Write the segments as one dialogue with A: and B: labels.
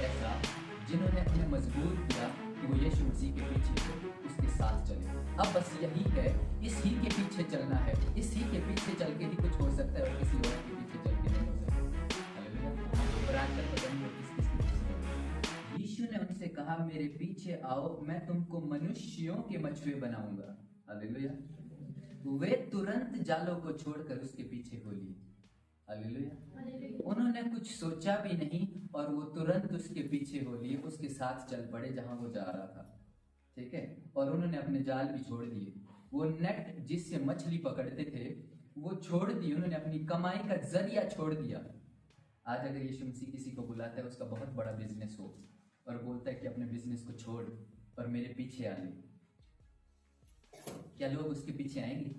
A: ऐसा जिन्होंने उन्हें मजबूर किया कि वो यीशु मसीह के पीछे थे, उसके साथ चले। अब बस यही है, इस ही के पीछे चलना है, इस ही के पीछे चल के ही कुछ हो सकता है और किसी और के पीछे चल के नहीं हो सकता। हालेलुया। और आजकल पता नहीं किस के पीछे चल रहे हैं। यीशु ने उनसे कहा, मेरे पीछे आओ, मैं तुमको मनुष्यों के मछुए बनाऊंगा। हालेलुया। वे तुरंत जालों को छोड़कर उसके हो लिए। हालेलुया। उन्होंने कुछ सोचा भी नहीं और वो तुरंत उसके पीछे हो लिए, उसके साथ चल पड़े जहां वो जा रहा था। ठीक है। और उन्होंने अपने जाल भी छोड़ दिए, वो नेट जिससे मछली पकड़ते थे वो छोड़ दिए, उन्होंने अपनी कमाई का जरिया छोड़ दिया। आज अगर यीशु मसीह किसी को बुलाता है, उसका बहुत बड़ा बिजनेस हो और बोलता है कि अपने बिजनेस को छोड़ और मेरे पीछे आ ले, क्या लोग उसके पीछे आएंगे?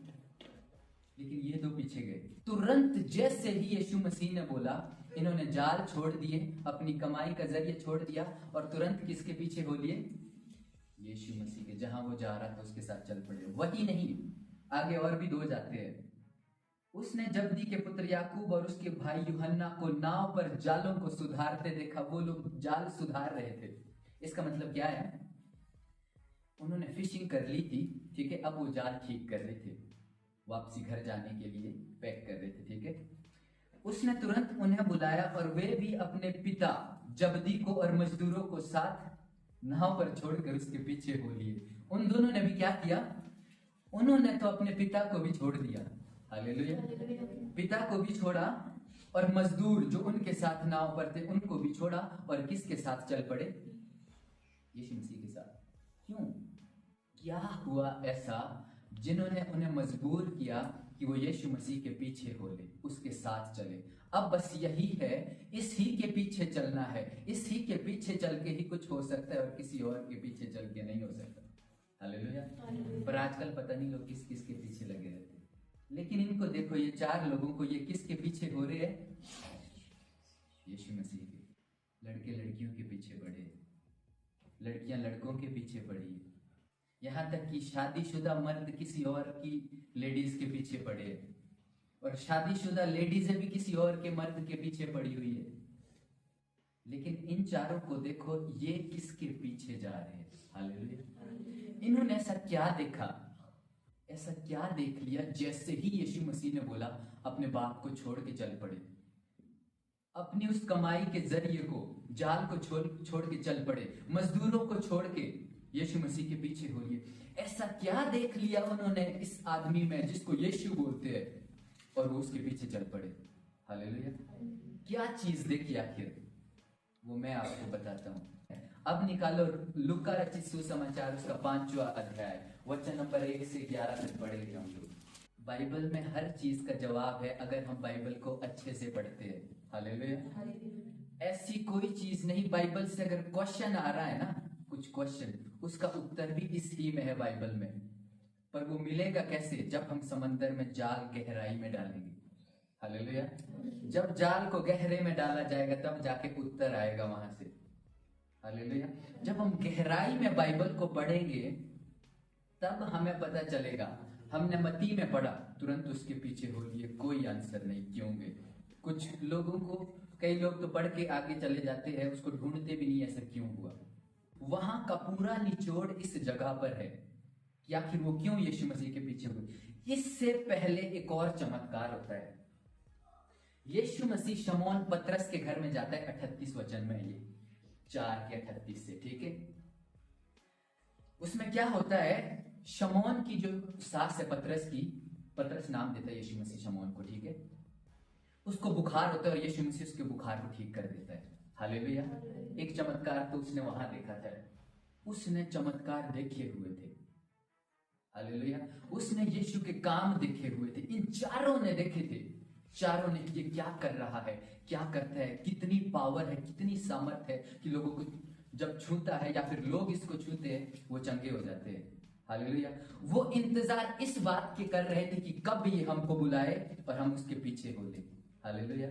A: लेकिन ये दो पीछे गए। तुरंत जैसे ही यीशु मसीह ने बोला, इन्होंने जाल छोड़ दिए, अपनी कमाई का जरिया छोड़ दिया और तुरंत किसके पीछे हो लिए? यीशु मसीह के। जहां वो जा रहा था उसके साथ चल पड़े। वही नहीं, आगे और भी दो जाते हैं। उसने जब्दी के पुत्र याकूब और उसके भाई यूहन्ना को नाव पर जालों को सुधारते देखा। वो लोग जाल सुधार रहे थे। इसका मतलब क्या है? उन्होंने फिशिंग कर ली थी, ठीक है, अब वो जाल ठीक कर रहे थे, वापसी घर जाने के लिए पैक कर रहे थे। ठीक है। उसने तुरंत उन्हें बुलाया और वे भी अपने पिता जब्दी को और मजदूरों को साथ नाव पर छोड़कर उसके पीछे हो लिए। उन दोनों ने भी क्या किया? उन्होंने तो अपने पिता को भी छोड़ दिया। हालेलुया। पिता को भी छोड़ा और मजदूर जो उनके साथ नाव पर थे उनको भी छोड़ा और किसके साथ चल पड़े? यीशु मसीह के साथ। क्यों? क्या हुआ ऐसा जिन्होंने उन्हें मजबूर किया कि वो यीशु मसीह के पीछे हो ले, उसके साथ चले? अब बस यही है, इस ही के पीछे चलना है, इस ही के पीछे चल के ही कुछ हो सकता है और किसी और के पीछे चल के नहीं हो सकता। हालेलुया। पर आजकल पता नहीं लोग किस किस के पीछे लगे रहते हैं। लेकिन इनको देखो, ये चार लोगों को ये किसके पीछे हो रहे हैं? यीशु मसीह के। लड़के लड़कियों के पीछे पड़े, लड़कियां लड़कों के पीछे पड़ी, यहाँ तक कि शादीशुदा मर्द किसी और की लेडीज के पीछे पड़े और शादीशुदा लेडीजें भी किसी और के मर्द के पीछे पड़ी हुई है। लेकिन इन चारों को देखो, ये किसके पीछे जा रहे हैं? हालेलुया। इन्होंने ऐसा क्या देखा, ऐसा क्या देख लिया, जैसे ही यीशु मसीह ने बोला अपने बाप को छोड़ के चल पड़े, अपनी उस कमाई के जरिए को, जाल को छोड़ के चल पड़े, मजदूरों को छोड़ के यीशु मसीह के पीछे हो लिए। ऐसा क्या देख लिया उन्होंने इस आदमी में जिसको यीशु बोलते हैं और वो उसके पीछे चल पड़े? हालेलुया। क्या चीज देखी आखिर? वो मैं आपको बताता हूँ। अब निकालो लूका रचित सुसमाचार उसका 5वां अध्याय, वचन नंबर 1 से 11 तक पढ़ेंगे हम लोग। बाइबल में हर चीज का जवाब है अगर हम बाइबल को अच्छे से पढ़ते हैं। हालेलुया। ऐसी कोई चीज नहीं, बाइबल से अगर क्वेश्चन आ रहा है ना, कुछ क्वेश्चन, उसका उत्तर भी इस ही में है बाइबल में। पर वो मिलेगा कैसे? जब हम समंदर में जाल गहराई में डालेंगे। हालेलुया। जब जाल को गहरे में डाला जाएगा तब जाके उत्तर आएगा वहां से। हालेलुया। जब हम गहराई में बाइबल को पढ़ेंगे तब हमें पता चलेगा। हमने मत्ती में पढ़ा, तुरंत उसके पीछे हो लिए, कोई आंसर नहीं, क्यों गए? कुछ लोगों को, कई लोग तो पढ़ के आगे चले जाते हैं, उसको ढूंढते भी नहीं ऐसा क्यों हुआ। वहां का पूरा निचोड़ इस जगह पर है कि आखिर वो क्यों यीशु मसीह के पीछे हुए। इससे पहले एक और चमत्कार होता है। यीशु मसीह शमौन पतरस के घर में जाता है, 38 वचन में, ये 4 के 38 से, ठीक है। उसमें क्या होता है? शमौन की जो सास है पतरस की, पतरस नाम देता है यीशु मसीह शमौन को, ठीक है, उसको बुखार होता है और यीशु मसीह उसके बुखार को ठीक कर देता है। हालेलुया। एक चमत्कार तो उसने वहां देखा था, उसने चमत्कार देखे हुए थे। हालेलुया। उसने यीशु के काम देखे हुए थे, इन चारों ने देखे थे। चारों ने ये क्या कर रहा है, क्या करता है, कितनी पावर है, कितनी सामर्थ है कि लोगों को जब छूता है या फिर लोग इसको छूते हैं वो चंगे हो जाते हैं। हालेलुया। वो इंतजार इस बात के कर रहे थे कि कब ये हमको बुलाए और हम उसके पीछे हो ले। हालेलुया।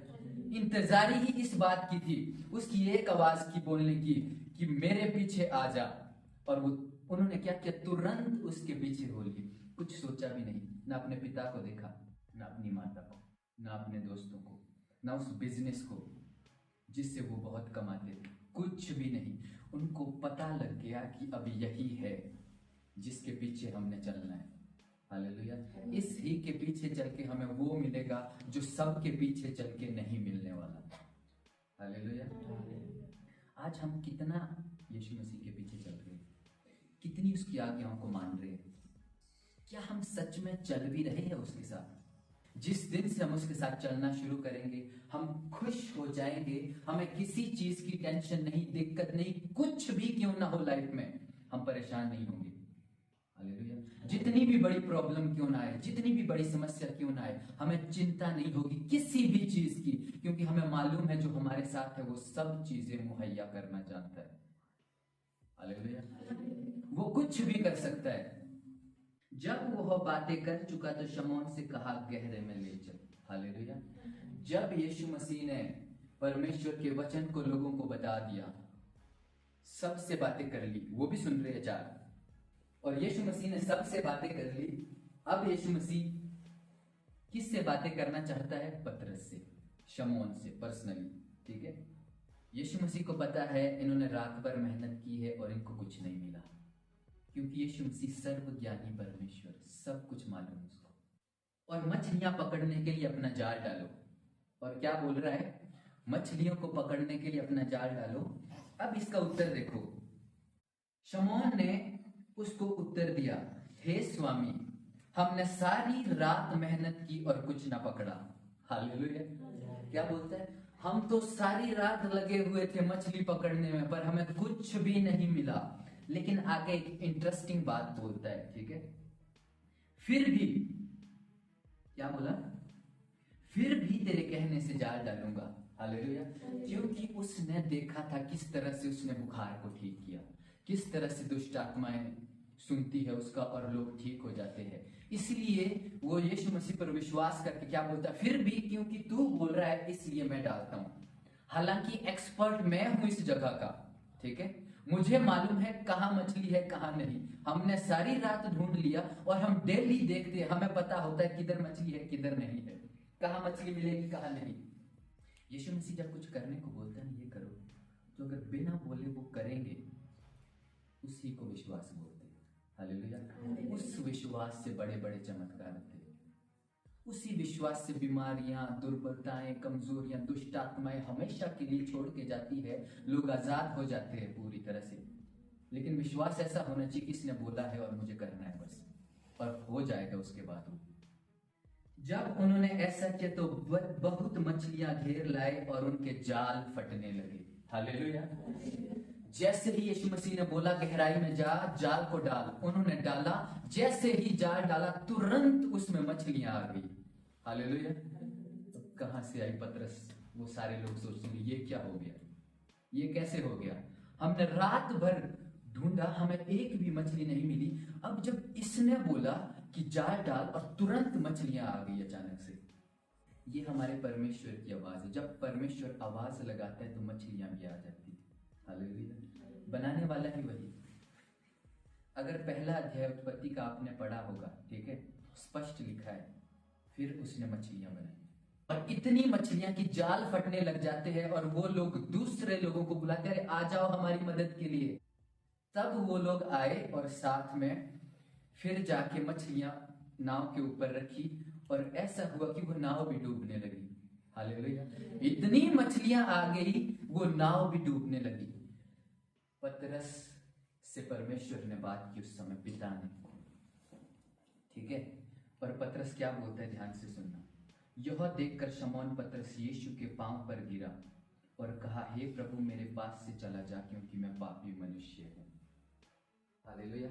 A: इंतजारी ही इस बात की थी, उसकी एक आवाज की बोलने की कि मेरे पीछे आ जा। और वो उन्होंने क्या किया? तुरंत उसके पीछे हो लिए, कुछ सोचा भी नहीं, ना अपने पिता को देखा, ना अपनी माता को, ना अपने दोस्तों को, ना उस बिजनेस को जिससे वो बहुत कमाते थे। कुछ भी नहीं। उनको पता लग गया कि अब यही है जिसके पीछे हमने चलना है। हालेलुया। इस ही के पीछे चल के हमें वो मिलेगा जो सबके पीछे चल के नहीं मिलने वाला। हालेलुया। आज हम कितना यीशु मसीह के पीछे चल रहे हैं, कितनी उसकी आज्ञाओं को मान रहे हैं, क्या हम सच में चल भी रहे हैं उसके साथ? जिस दिन से हम उसके साथ चलना शुरू करेंगे हम खुश हो जाएंगे, हमें किसी चीज की टेंशन नहीं, दिक्कत नहीं, कुछ भी क्यों ना हो लाइफ में हम परेशान नहीं होंगे। हालेलुया। जितनी भी बड़ी प्रॉब्लम क्यों ना आए, जितनी भी बड़ी समस्या क्यों ना आए, हमें चिंता नहीं होगी किसी भी चीज की, क्योंकि हमें मालूम है जो हमारे साथ है वो सब चीजें मुहैया करना चाहता है। हालेलुया। वो कुछ भी कर सकता है। जब वह बातें कर चुका तो शमौन से कहा गहरे में ले चल। हालेलुया। जब यीशु मसीह ने परमेश्वर के वचन को लोगों को बता दिया, सबसे बातें कर ली, वो भी सुन रहे चार, और यीशु मसीह ने सबसे बातें कर ली। अब यीशु मसीह किससे बातें करना चाहता है? पतरस से, शमौन से पर्सनली। ठीक है। यीशु मसीह को पता है इन्होंने रात भर मेहनत की है और इनको कुछ नहीं मिला, क्योंकि यीशु मसीह सर्वज्ञानी परमेश्वर, सब कुछ मालूम है उसको। और मछलियां पकड़ने के लिए अपना जाल डालो। और क्या बोल रहा है? मछलियों को पकड़ने के लिए अपना जाल डालो। अब इसका उत्तर देखो। शमौन ने उसको उत्तर दिया, हे स्वामी, हमने सारी रात मेहनत की और कुछ ना पकड़ा। हालेलुया। क्या बोलता है? हम तो सारी रात लगे हुए थे मछली पकड़ने में, पर हमें कुछ भी नहीं मिला। लेकिन आगे एक इंटरेस्टिंग बात बोलता है। ठीक है। फिर भी क्या बोला? फिर भी तेरे कहने से जाल डालूंगा। हालेलुया। क्योंकि उसने देखा था किस तरह से उसने बुखार को ठीक किया, किस तरह से दुष्ट आत्माएं सुनती है उसका और लोग ठीक हो जाते हैं। इसलिए वो यीशु मसीह पर विश्वास करके क्या बोलता है? फिर भी क्योंकि तू बोल रहा है इसलिए मैं डालता हूं। हालांकि एक्सपर्ट मैं हूं इस जगह का। ठीक है। मुझे मालूम है कहां मछली है कहां नहीं। हमने सारी रात ढूंढ लिया और हम डेली देखते हैं, हमें पता होता है किधर मछली है किधर नहीं है, कहां मछली मिलेगी कहां नहीं। यीशु मसीह जब कुछ करने को बोलता है ये करो, तो अगर बिना बोले वो करेंगे, उसी को विश्वास बोलते हैं। हालेलुया। उस विश्वास से बड़े बड़े चमत्कार होते हैं। उसी विश्वास से बीमारियां, दुर्बलताएं, कमजोरियां, दुष्ट आत्माएं हमेशा के लिए छोड़ के जाती है, लोग आजाद हो जाते हैं पूरी तरह से। लेकिन विश्वास ऐसा होना चाहिए कि इसने बोला है और मुझे करना है बस, और हो जाएगा उसके बाद। जब उन्होंने ऐसा किया तो बहुत मछलियां घेर लाए और उनके जाल फटने लगे। हालेलुया। जैसे ही यीशु मसीह ने बोला गहराई में जा, जाल को डाल, उन्होंने डाला। जैसे ही जाल डाला तुरंत उसमें मछलियां आ गई। हालेलुया। तो कहां से आई पतरस? वो सारे लोग सोचते ये क्या हो गया, ये कैसे हो गया? हमने रात भर ढूंढा, हमें एक भी मछली नहीं मिली। अब जब इसने बोला कि जाल डाल और तुरंत मछलियां आ गई अचानक से, ये हमारे परमेश्वर की आवाज है। जब परमेश्वर आवाज लगाता है तो मछलियां भी आ जाती है। हालेलुया। बनाने वाला ही वही। अगर पहला अध्याय उत्पत्ति का आपने पढ़ा होगा, ठीक है, स्पष्ट लिखा है, फिर उसने मछलियां बनाई और इतनी मछलियां कि जाल फटने लग जाते हैं और वो लोग दूसरे लोगों को बुलाते हैं, आ जाओ हमारी मदद के लिए। तब वो लोग आए और साथ में फिर जाके मछलियां नाव के ऊपर रखी और ऐसा हुआ कि वो नाव भी डूबने लगी। हालेलुया। इतनी मछलियां आ गई वो नाव भी डूबने लगी। पतरस से परमेश्वर ने बात की उस समय, पिता ने। ठीक है। और पतरस क्या बोलता है, ध्यान से सुनना। यह देखकर शमौन पतरस यीशु के पांव पर गिरा और कहा, हे प्रभु मेरे पास से चला जा, क्योंकि मैं पापी मनुष्य हूं। हालेलुया।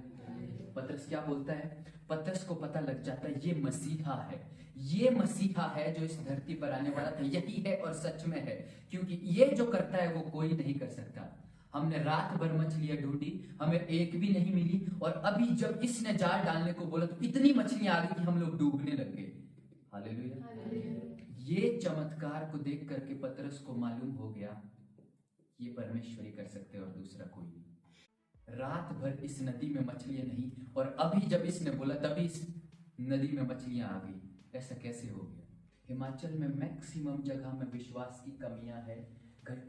A: पतरस क्या बोलता है? पतरस को पता लग जाता है ये मसीहा है, ये मसीहा है जो इस धरती पर आने वाला था, यही है और सच में है, क्योंकि ये जो करता है वो कोई नहीं कर सकता। हमने रात भर मछलियां ढूंढी, हमें एक भी नहीं मिली, और अभी जब इसने जाल डालने को बोला तो इतनी मछलियां आ गई कि हम लोग डूबने लग गए। हालेलुया। ये चमत्कार को देख करके पतरस को मालूम हो गया ये परमेश्वर ही कर सकते और दूसरा कोई नहीं। रात भर इस नदी में मछलियां नहीं, और अभी जब इसने बोला तभी इस नदी में मछलियां आ गई। ऐसा कैसे हो गया? हिमाचल में मैक्सिमम जगह में विश्वास की कमियां है,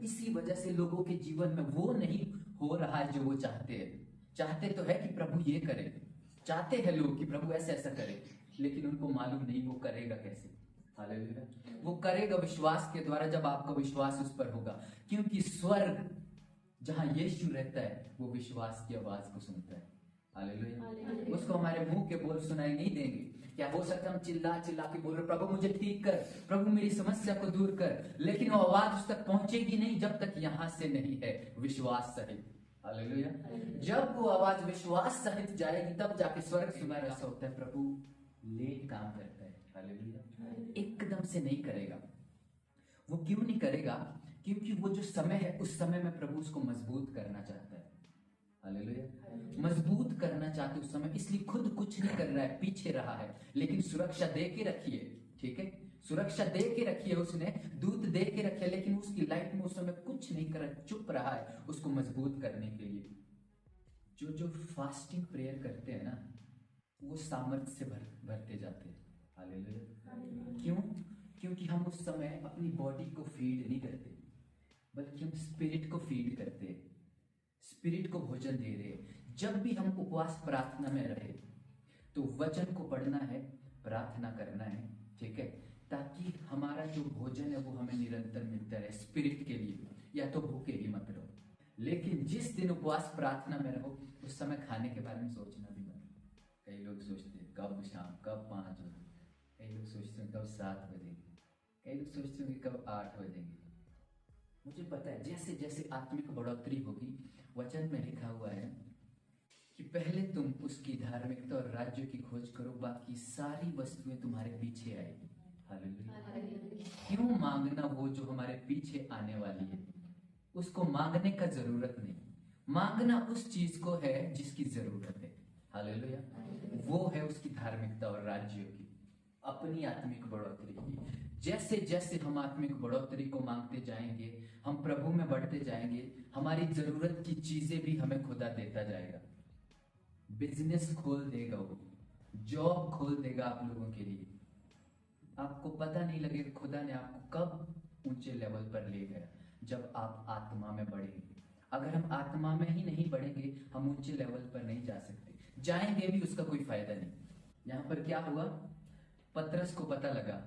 A: इसी वजह से लोगों के जीवन में वो नहीं हो रहा है जो वो चाहते हैं। चाहते तो है कि प्रभु ये करे, चाहते हैं लोग कि प्रभु ऐसा ऐसा करे, लेकिन उनको मालूम नहीं वो करेगा कैसे। हालेलुया। वो करेगा विश्वास के द्वारा, जब आपका विश्वास उस पर होगा, क्योंकि स्वर्ग जहां यीशु रहता है वो विश्वास की आवाज को सुनता है। हालेलुया। उसको हमारे मुंह के बोल सुनाई नहीं देंगे। क्या हो सकता है हम चिल्ला चिल्ला के बोल रहे प्रभु मुझे ठीक कर, प्रभु मेरी समस्या को दूर कर, लेकिन वो आवाज उस तक पहुंचेगी नहीं जब तक यहां से नहीं है विश्वास सहित। हालेलुया। जब वो आवाज विश्वास सहित जाएगी तब जाके स्वर्ग सुनाई। ऐसा होता है प्रभु लेट काम करता है। हालेलुया। एकदम से नहीं करेगा। वो क्यों नहीं करेगा? क्योंकि वो जो समय है उस समय में प्रभु उसको मजबूत करना चाहता है। हालेलुया। मजबूत करना चाहते उस समय, इसलिए खुद कुछ नहीं कर रहा है, पीछे रहा है, लेकिन सुरक्षा दे के रखिए। ठीक है, सुरक्षा दे के रखिए, उसने दूत दे के रखे, लेकिन उसकी लाइफ में उस समय कुछ नहीं कर रहा, चुप रहा है उसको मजबूत करने के लिए। जो फास्टिंग प्रेयर करते हैं ना, वो सामर्थ्य से भरते जाते हैं। हालेलुया। क्यों? क्योंकि हम उस समय अपनी बॉडी को फीड नहीं करते, बल्कि हम स्पिरिट को फीड करते हैं, स्पिरिट को भोजन दे रहे हैं। जब भी हम उपवास प्रार्थना में रहे तो वचन को पढ़ना है, प्रार्थना करना है। ठीक है, ताकि हमारा जो भोजन है वो हमें निरंतर मिलता रहे स्पिरिट के लिए। या तो भूखे ही मत रहो, लेकिन जिस दिन उपवास प्रार्थना में रहो उस समय खाने के बारे में सोचना भी मत। कई लोग सोचते हैं कब शाम, कब 5 बजे, कई लोग सोचते हैं कब 7 बजेंगे, कई लोग सोचते हैं कब 8 बजेंगे। मुझे पता है जैसे जैसे आत्मिक बढ़ोतरी होगी, वचन में लिखा हुआ है कि पहले तुम उसकी धार्मिकता और राज्य की खोज करो, बाकी सारी वस्तुएं तुम्हारे पीछे आएगी। हालेलुया। क्यों मांगना वो जो हमारे पीछे आने वाली है? उसको मांगने का जरूरत नहीं, मांगना उस चीज को है जिसकी जरूरत है। हालेलुया। वो है उसकी धार्मिकता और राज्य की, अपनी आत्मिक बढ़ोतरी की। जैसे जैसे हम आत्मिक बढ़ोतरी को मांगते जाएंगे, हम प्रभु में बढ़ते जाएंगे, हमारी जरूरत की चीजें भी हमें खुदा देता जाएगा। बिजनेस खोल देगा वो, जॉब खोल देगा आप लोगों के लिए। आपको पता नहीं लगेगा खुदा ने आपको कब ऊंचे लेवल पर ले गया, जब आप आत्मा में बढ़ेंगे। अगर हम आत्मा में ही नहीं बढ़ेंगे, हम ऊंचे लेवल पर नहीं जा सकते, जाएंगे भी उसका कोई फायदा नहीं। यहाँ पर क्या हुआ? पतरस को पता लगा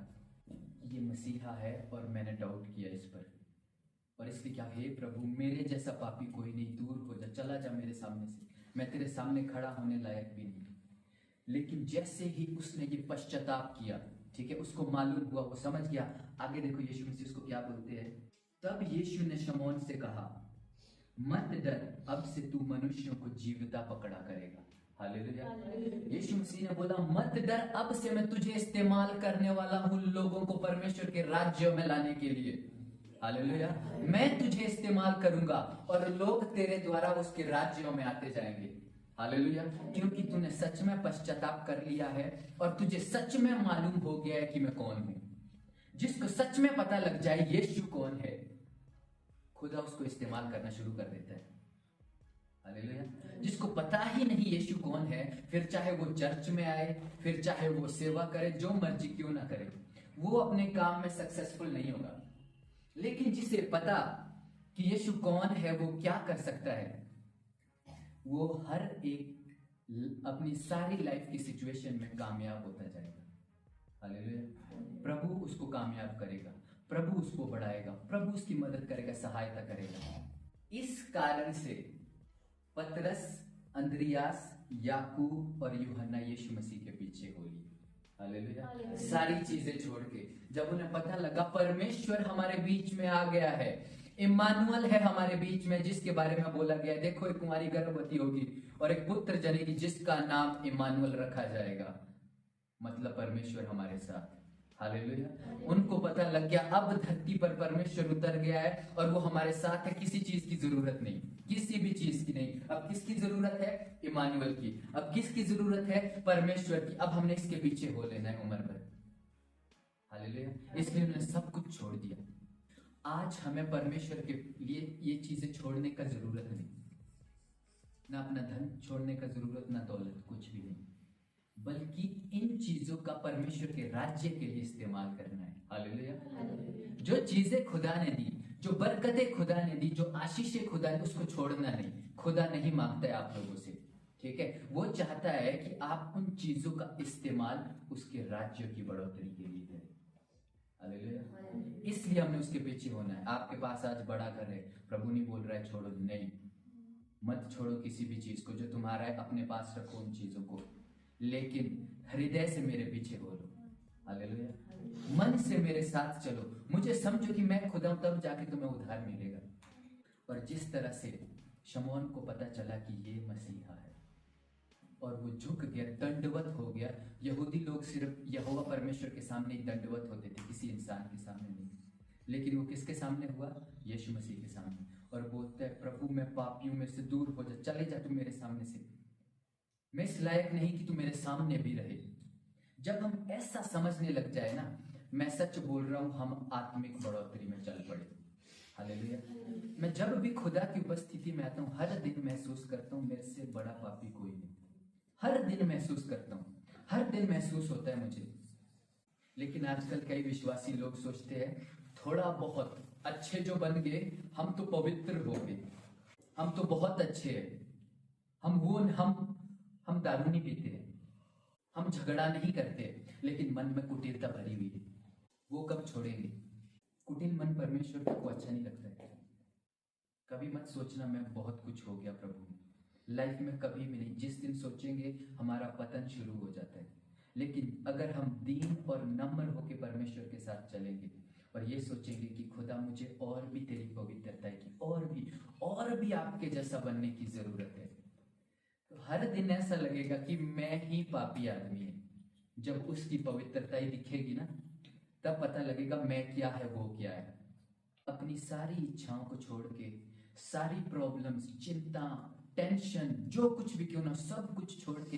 A: ये मसीहा है और मैंने डाउट किया इस पर, और इसलिए क्या, हे प्रभु मेरे जैसा पापी कोई नहीं, दूर हो जा, चला जा मेरे सामने से, मैं तेरे सामने खड़ा होने लायक भी नहीं। लेकिन जैसे ही उसने ये पश्चाताप किया, ठीक है, उसको मालूम हुआ, वो समझ गया। आगे देखो यीशु मसीह उसको क्या बोलते हैं। तब यीशु ने शमौन से कहा, मत डर, अब से तू मनुष्यों को जीविता पकड़ा करेगा। हालेलुया। यीशु मसीह ने बोला मत डर, अब से मैं तुझे इस्तेमाल करने वाला हूं लोगों को परमेश्वर के राज्य में लाने के लिए। हालेलुया। मैं तुझे इस्तेमाल करूंगा और लोग तेरे द्वारा उसके राज्यों में आते जाएंगे। हालेलुया। क्योंकि तूने सच में पश्चाताप कर लिया है और तुझे सच में मालूम हो गया है कि मैं कौन हूं। जिसको सच में पता लग जाए यीशु कौन है, खुदा उसको इस्तेमाल करना शुरू कर देता है। हालेलुया। जिसको पता ही नहीं यीशु कौन है, फिर चाहे वो चर्च में आए, फिर चाहे वो सेवा करे, जो मर्जी क्यों ना करे, वो अपने काम में सक्सेसफुल नहीं होगा। लेकिन जिसे पता कि यीशु कौन है, वो क्या कर सकता है, वो हर एक अपनी सारी लाइफ की सिचुएशन में कामयाब होता जाएगा। हालेलुया। प्रभु उसको कामयाब करेगा, प्रभु उसको बढ़ाएगा, प्रभु उसकी मदद करेगा, सहायता करेगा। इस कारण से पतरस, अंद्रियास, याकूब और यूहन्ना यीशु मसीह के पीछे हो लिए। हालेलुया। सारी चीजें छोड़ के, जब उन्हें पता लगा परमेश्वर हमारे बीच में आ गया है, इम्मानुएल है हमारे बीच में, जिसके बारे में बोला गया, देखो एक कुंवारी गर्भवती होगी और एक पुत्र जनेगी जिसका नाम इम्मानुएल रखा जाएगा, मतलब परमेश्वर हमारे साथ। हालेलुया। उनको पता लग गया अब धरती पर परमेश्वर उतर गया है और वो हमारे साथ है, किसी चीज की जरूरत नहीं, किसी भी चीज की नहीं। अब किसकी जरूरत है? इम्मानुएल की। अब किसकी जरूरत है? परमेश्वर की। अब हमने इसके पीछे हो लेना है उम्र भर। हालेलुया। इसलिए उन्होंने सब कुछ छोड़ दिया। आज हमें परमेश्वर के लिए ये चीजें छोड़ने का जरूरत नहीं, ना अपना धन छोड़ने का जरूरत, ना दौलत, कुछ भी नहीं, बल्कि इन चीजों का परमेश्वर के राज्य के लिए इस्तेमाल करना है। हालेलुया। जो चीजें खुदा ने दी, जो बरकतें खुदा ने दी, जो आशीषें खुदा ने, उसको छोड़ना नहीं। खुदा नहीं मांगता है आप लोगों से, ठीक है। वो चाहता है कि आप उन चीजों का इस्तेमाल उसके राज्य की बढ़ोतरी के लिए करें। हालेलुया। इसलिए हमने उसके पीछे होना है। आपके पास आज बड़ा घर है, प्रभु नहीं बोल रहा है छोड़ो, नहीं, मत छोड़ो किसी भी चीज को जो तुम्हारा है, अपने पास रखो उन चीजों को, लेकिन हृदय से मेरे पीछे बोलो। हालेलुया। मन से मेरे साथ चलो, मुझे समझो कि मैं खुदा हूं, तब जाके तुम्हें उद्धार मिलेगा। और जिस तरह से शमौन को पता चला कि ये मसीहा है और वो झुक गया, दंडवत हो गया। यहूदी लोग सिर्फ यहोवा परमेश्वर के सामने ही दंडवत होते थे, किसी इंसान के सामने नहीं। लेकिन वो किसके सामने हुआ? यीशु मसीह के सामने। और बोलता है, प्रभु मैं पापियों में से दूर हो जा, चले जा तू मेरे सामने से, मैं इस लायक नहीं कि तू मेरे सामने भी रहे। जब हम ऐसा समझने लग जाए ना, मैं सच बोल रहा हूं, हम आत्मिक बढ़ोतरी में चल पड़े। हालेलुया। मैं जब भी खुदा की उपस्थिति में आता हूं, हर दिन महसूस करता हूं मेरे से बड़ा पापी कोई नहीं। हर दिन महसूस करता हूं, हर दिन महसूस होता है मुझे। लेकिन आजकल कई विश्वासी लोग सोचते हैं थोड़ा बहुत अच्छे जो बन गए, हम तो पवित्र हो गए, हम तो बहुत अच्छे हैं, हम दारू नहीं पीते हैं, हम झगड़ा नहीं करते, लेकिन मन में कुटिलता भरी हुई है। वो कब छोड़ेंगे? कुटिल मन परमेश्वर को अच्छा नहीं लगता है। कभी मत सोचना मैं बहुत कुछ हो गया प्रभु, लाइफ में कभी भी नहीं। जिस दिन सोचेंगे हमारा पतन शुरू हो जाता है। लेकिन अगर हम दीन और नम्र होकर परमेश्वर के साथ चलेंगे और ये सोचेंगे कि खुदा मुझे और भी तेरी पवित्रता की, और भी आपके जैसा बनने की जरूरत है, तो हर दिन ऐसा लगेगा कि मैं ही पापी आदमी है। जब उसकी पवित्रता ही दिखेगी ना, तब पता लगेगा मैं क्या है वो क्या है। अपनी सारी इच्छाओं को छोड़ के, सारी प्रॉब्लम्स, चिंता, टेंशन, जो कुछ भी क्यों ना, सब कुछ छोड़ के